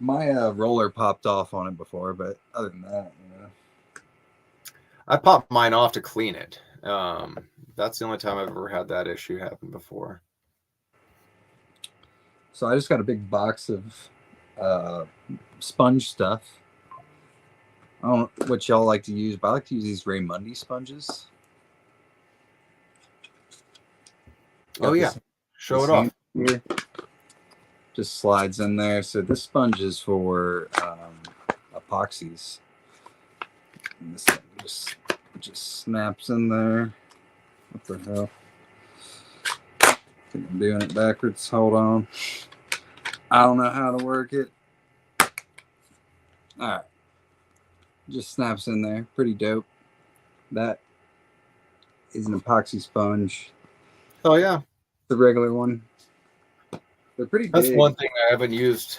My roller popped off on it before, but other than that, I popped mine off to clean it. That's the only time I've ever had that issue happen before. So I just got a big box of sponge stuff. I don't know what y'all like to use, but I like to use these Raymundi sponges. Oh yeah, show it off. Here. Just slides in there. So this sponge is for epoxies. And this thing just snaps in there. What the hell? I think I'm doing it backwards. Hold on. I don't know how to work it. All right. Just snaps in there. Pretty dope. That is an epoxy sponge. Oh yeah. The regular one. They're pretty That's big. one thing I haven't used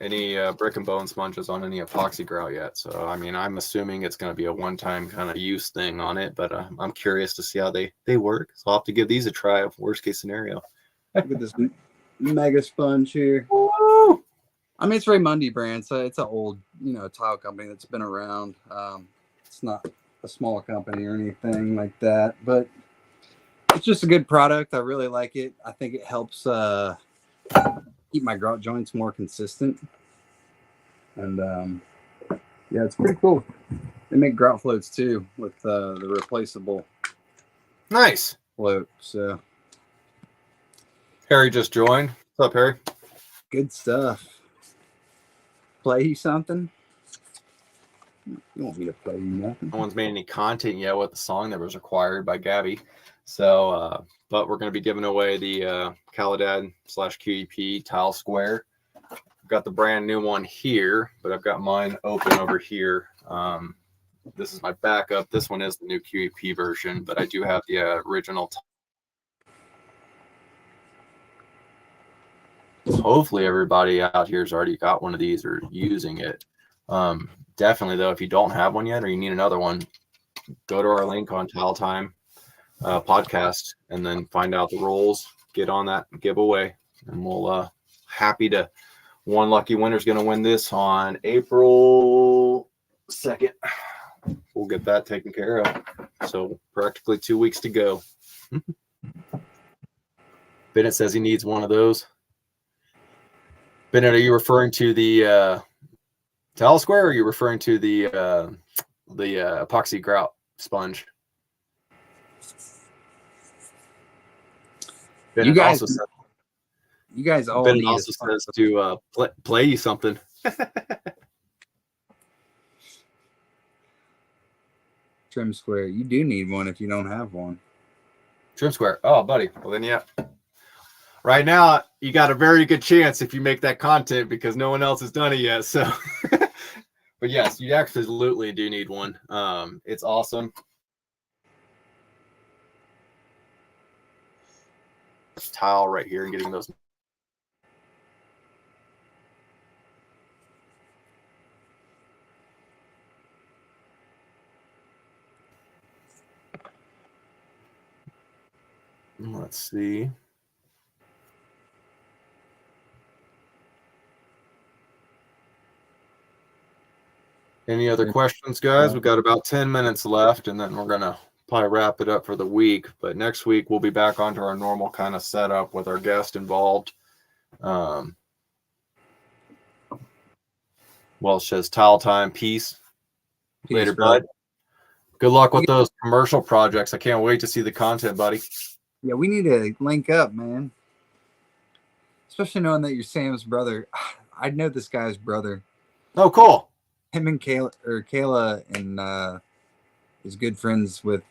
any brick and bone sponges on any epoxy grout yet. So, I mean, I'm assuming it's going to be a one-time kind of use thing on it, but I'm curious to see how they work. So I'll have to give these a try. Worst case scenario. Look at this mega sponge here. Woo! I mean, it's Raymundi brand, so it's an old, tile company that's been around. It's not a small company or anything like that, but it's just a good product. I really like it. I think it helps keep my grout joints more consistent. And yeah, it's pretty cool. They make grout floats too with the replaceable Nice. float. So Harry just joined. What's up, Harry? good stuff. Play you something? You want me to play you nothing? No one's made any content yet with the song that was required by Gabby. So, but we're going to be giving away the Caladad / QEP tile square. I've got the brand new one here, but I've got mine open over here. This is my backup. This one is the new QEP version, but I do have the original. Hopefully everybody out here has already got one of these or using it. Definitely, though, if you don't have one yet or you need another one, go to our link on Tile Time podcast and then find out the rules, get on that giveaway, and we'll happy to. One lucky winner is going to win this on April 2nd. We'll get that taken care of. So practically 2 weeks to go. Bennett says he needs one of those. Bennett, are you referring to the tile square, or are you referring to the epoxy grout sponge? Bennett You guys all Bennett need also says to play you something. trim square. You do need one if you don't have one. Trim Square. Oh, buddy. Well, then, yeah. Right now, you got a very good chance if you make that content because no one else has done it yet. So, but yes, you absolutely do need one. It's awesome. Tile right here and getting those. Let's see. Any other questions, guys? We've got about 10 minutes left, and then we're going to probably wrap it up for the week. But next week, we'll be back onto our normal kind of setup with our guest involved. Welsh says, tile time, peace. Later, bro. bud. Good luck with those commercial projects. I can't wait to see the content, buddy. Yeah, we need to link up, man. Especially knowing that you're Sam's brother. I know this guy's brother. Oh, cool. Him and Kayla and is good friends with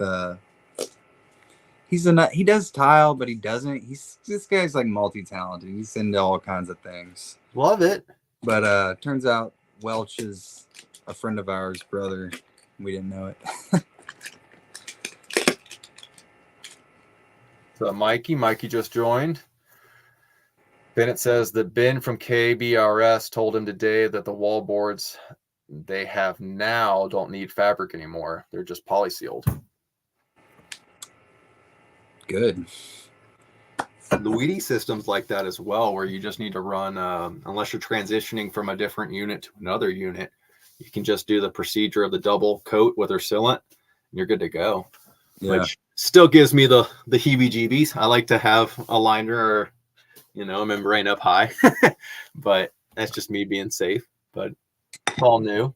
he does tile, but he doesn't. This guy's like multi-talented. He's into all kinds of things. Love it. But turns out Welch is a friend of ours, brother. We didn't know it. So Mikey just joined. Bennett says that Ben from KBRS told him today that the wall boards they have now don't need fabric anymore. They're just polysealed. Good. The Weedy system's like that as well, where you just need to run, unless you're transitioning from a different unit to another unit, you can just do the procedure of the double coat with their sealant, and you're good to go. Yeah. Which still gives me the heebie-jeebies. I like to have a liner or, a membrane up high, but that's just me being safe. But it's all new.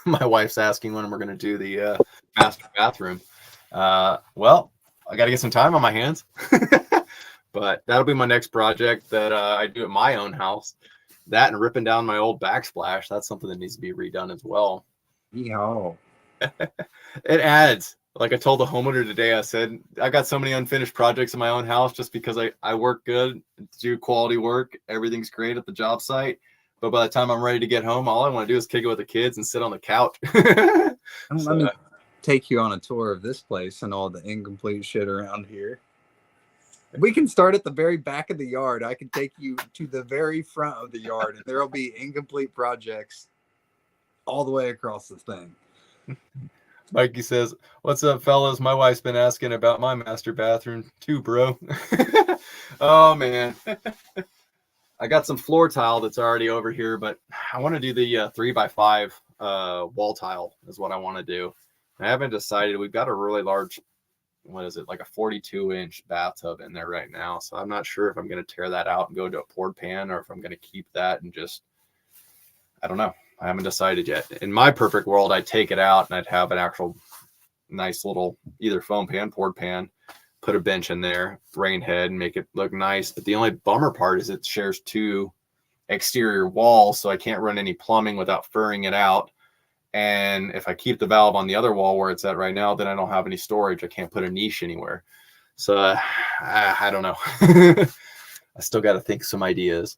My wife's asking when we're going to do the master bathroom. Well, I got to get some time on my hands, but that'll be my next project that I do at my own house. That and ripping down my old backsplash. That's something that needs to be redone as well. Yeehaw. It adds. Like I told the homeowner today, I said, I got so many unfinished projects in my own house just because I work good, do quality work. Everything's great at the job site. But by the time I'm ready to get home, all I want to do is kick it with the kids and sit on the couch. Let me take you on a tour of this place and all the incomplete shit around here. We can start at the very back of the yard. I can take you to the very front of the yard, and there'll be incomplete projects all the way across the thing. Mikey says, "What's up, fellas? My wife's been asking about my master bathroom too, bro." Oh, man. I got some floor tile that's already over here, but I want to do the 3x5 wall tile is what I want to do. I haven't decided. We've got a really large, what is it, like a 42-inch bathtub in there right now. So I'm not sure if I'm going to tear that out and go to a poured pan or if I'm going to keep that and just, I don't know. I haven't decided yet. In my perfect world, I'd take it out and I'd have an actual nice little either foam pan, poured pan, put a bench in there, rain head, and make it look nice. But the only bummer part is it shares two exterior walls, so I can't run any plumbing without furring it out. And if I keep the valve on the other wall where it's at right now, then I don't have any storage. I can't put a niche anywhere. So I don't know. I still got to think some ideas.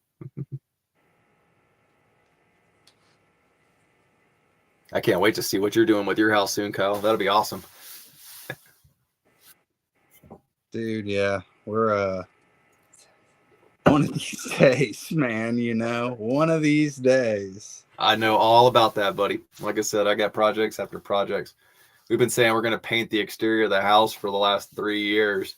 I can't wait to see what you're doing with your house soon, Kyle. That'll be awesome. Dude, yeah. We're one of these days, man, one of these days. I know all about that, buddy. Like I said, I got projects after projects. We've been saying we're going to paint the exterior of the house for the last 3 years.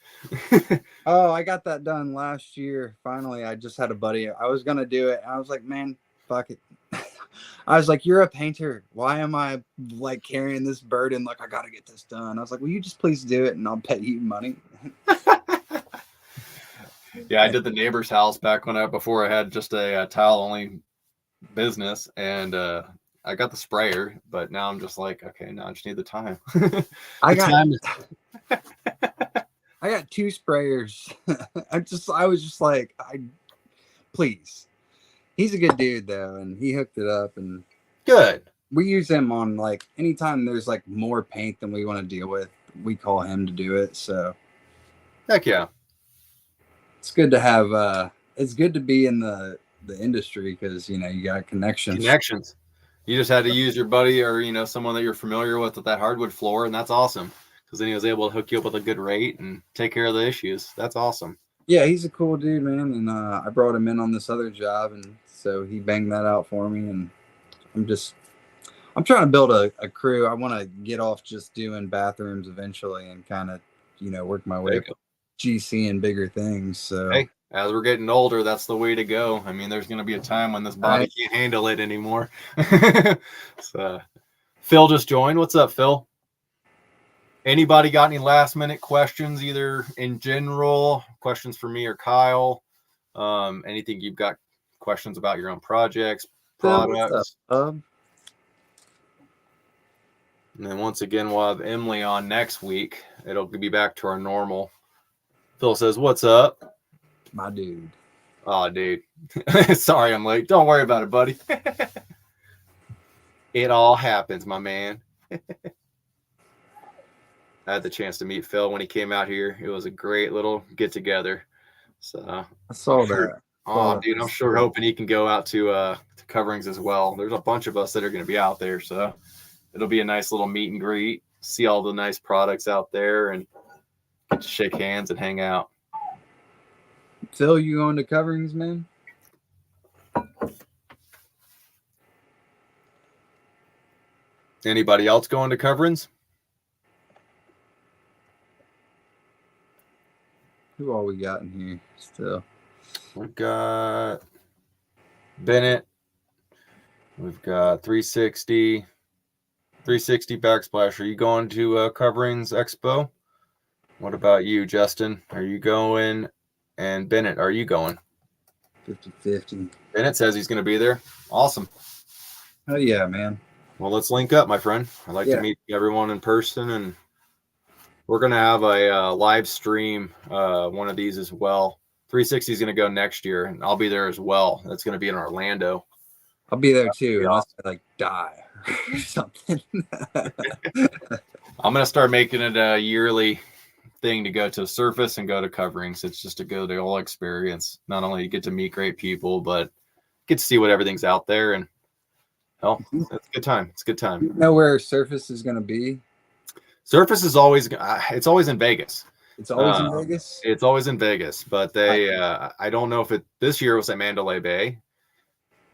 Oh, I got that done last year. Finally, I just had a buddy. I was going to do it. I was like, man, fuck it. I was like, you're a painter. Why am I like carrying this burden? Like, I got to get this done. I was like, will you just please do it and I'll pay you money? Yeah, I did the neighbor's house back before I had just a tile only business, and I got the sprayer, but now I'm just like, okay, now I just need the time. I got 2 sprayers. I was just like, please. He's a good dude though, and he hooked it up, and good. We use them on like anytime there's like more paint than we want to deal with. we call him to do it. So Heck yeah. it's good to have. It's good to be in the industry because you got connections. Connections. You just had to use your buddy or someone that you're familiar with that hardwood floor, and that's awesome. Because then he was able to hook you up with a good rate and take care of the issues. That's awesome. Yeah, he's a cool dude, man. And I brought him in on this other job, and so he banged that out for me. And I'm trying to build a crew. I want to get off just doing bathrooms eventually, and kind of work my way up GC and bigger things. So hey, as we're getting older, that's the way to go. I mean, there's going to be a time when this body can't handle it anymore. So, Phil just joined. What's up, Phil? Anybody got any last minute questions, either in general, questions for me or Kyle? Anything you've got questions about your own projects, products? And then once again, we'll have Emily on next week. It'll be back to our normal. Phil says, "What's up?" My dude. Oh, dude. Sorry I'm late. Don't worry about it, buddy. It all happens, my man. I had the chance to meet Phil when he came out here. It was a great little get together. So I saw that. Oh, dude, I'm sure hoping he can go out to coverings as well. There's a bunch of us that are going to be out there, so it'll be a nice little meet and greet. See all the nice products out there and get to shake hands and hang out. Phil, you going to coverings, man? Anybody else going to coverings? Who all we got in here still? We've got Bennett. We've got 360 Backsplash. Are you going to Coverings Expo? What about you, Justin? Are you going? And Bennett, are you going? 50-50. Bennett says he's going to be there. Awesome. Oh, yeah, man. Well, let's link up, my friend. I'd like to meet everyone in person, and we're going to have a live stream, one of these as well. 360 is going to go next year, and I'll be there as well. That's going to be in Orlando. I'll be there too, unless I die or something. I'm going to start making it a yearly thing to go to Surface and go to coverings. It's just to go to the whole experience. Not only you get to meet great people, but get to see what everything's out there. And hell, it's a good time. It's a good time. You know where Surface is going to be? Surface is always, it's always in Vegas. It's always in Vegas? It's always in Vegas, but they, I don't know if this year was at Mandalay Bay.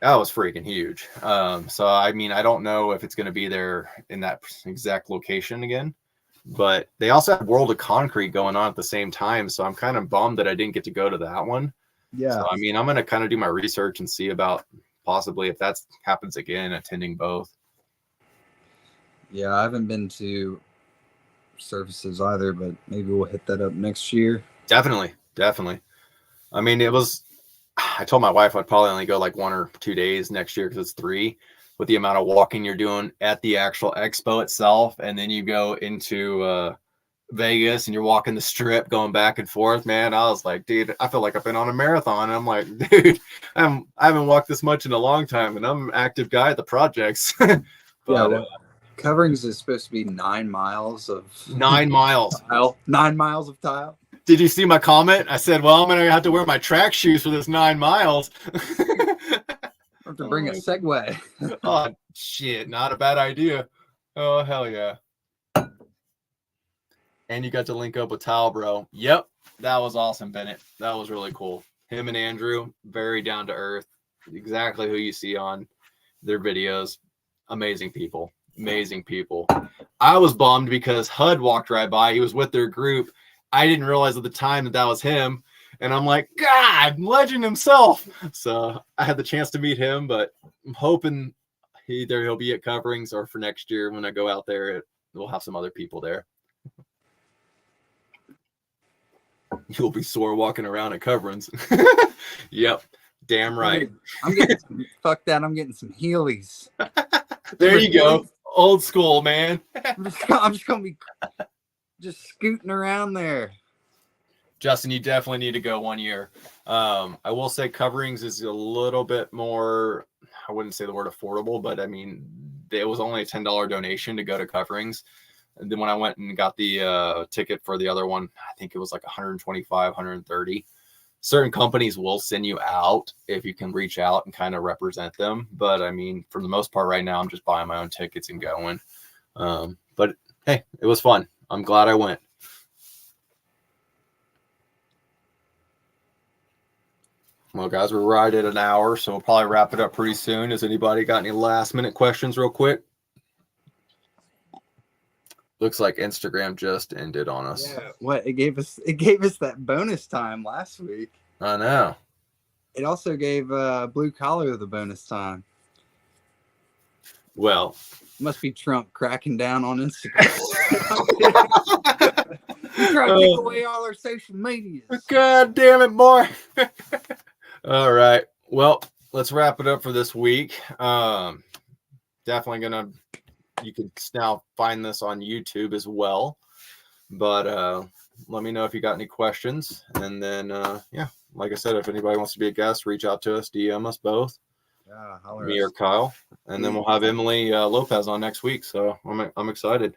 That was freaking huge. So, I mean, I don't know if it's going to be there in that exact location again, but they also have World of Concrete going on at the same time. So I'm kind of bummed that I didn't get to go to that one. Yeah. So, I mean, I'm going to kind of do my research and see about possibly if that happens again, attending both. Yeah, I haven't been to Surfaces either, but maybe we'll hit that up next year. Definitely. I mean, I told my wife I'd probably only go like 1 or 2 days next year because it's 3 with the amount of walking you're doing at the actual expo itself. And then you go into Vegas and you're walking the strip going back and forth, man. I was like, dude, I feel like I've been on a marathon. And I'm like, dude, I haven't walked this much in a long time, and I'm an active guy at the projects. But, Coverings is supposed to be 9 miles of 9 miles. Tile. 9 miles of tile. Did you see my comment? I said, well, I'm going to have to wear my track shoes for this 9 miles. I have to bring a Segway. Oh, shit. Not a bad idea. Oh, hell yeah. And you got to link up with Tile Bro. Yep. That was awesome, Bennett. That was really cool. Him and Andrew, very down to earth. Exactly who you see on their videos. Amazing people. I was bummed because HUD walked right by. He was with their group. I didn't realize at the time that was him. And I'm like, God, legend himself. So I had the chance to meet him, but I'm hoping either he'll be at coverings or for next year when I go out there, we'll have some other people there. You'll be sore walking around at coverings. Yep. Damn right. I'm getting fuck that. I'm getting some Heelys. There you go. Old school, man. I'm just gonna be just scooting around there. Justin, you definitely need to go 1 year. I will say coverings is a little bit more, I wouldn't say the word affordable, but I mean, it was only a $10 donation to go to coverings. And then when I went and got the ticket for the other one, I think it was like 125, 130. Certain companies will send you out if you can reach out and kind of represent them. But I mean, for the most part right now, I'm just buying my own tickets and going. But hey, it was fun. I'm glad I went. Well, guys, we're right at an hour, so we'll probably wrap it up pretty soon. Has anybody got any last minute questions real quick? Looks like Instagram just ended on us. Yeah, what it gave us that bonus time last week. I know. It also gave Blue Collar the bonus time. Well, Must be Trump cracking down on Instagram. Trying to take away all our social medias. God damn it, boy. All right. Well, let's wrap it up for this week. Definitely gonna. You can now find this on YouTube as well. But let me know if you got any questions. And then, yeah, like I said, if anybody wants to be a guest, reach out to us, DM us both, Yeah, holler me us. or Kyle. And then we'll have Emily Lopez on next week. So I'm excited.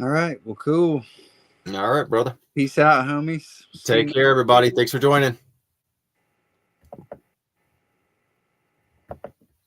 All right. Well, cool. All right, brother. Peace out, homies. See Take you care, everybody. Thanks for joining.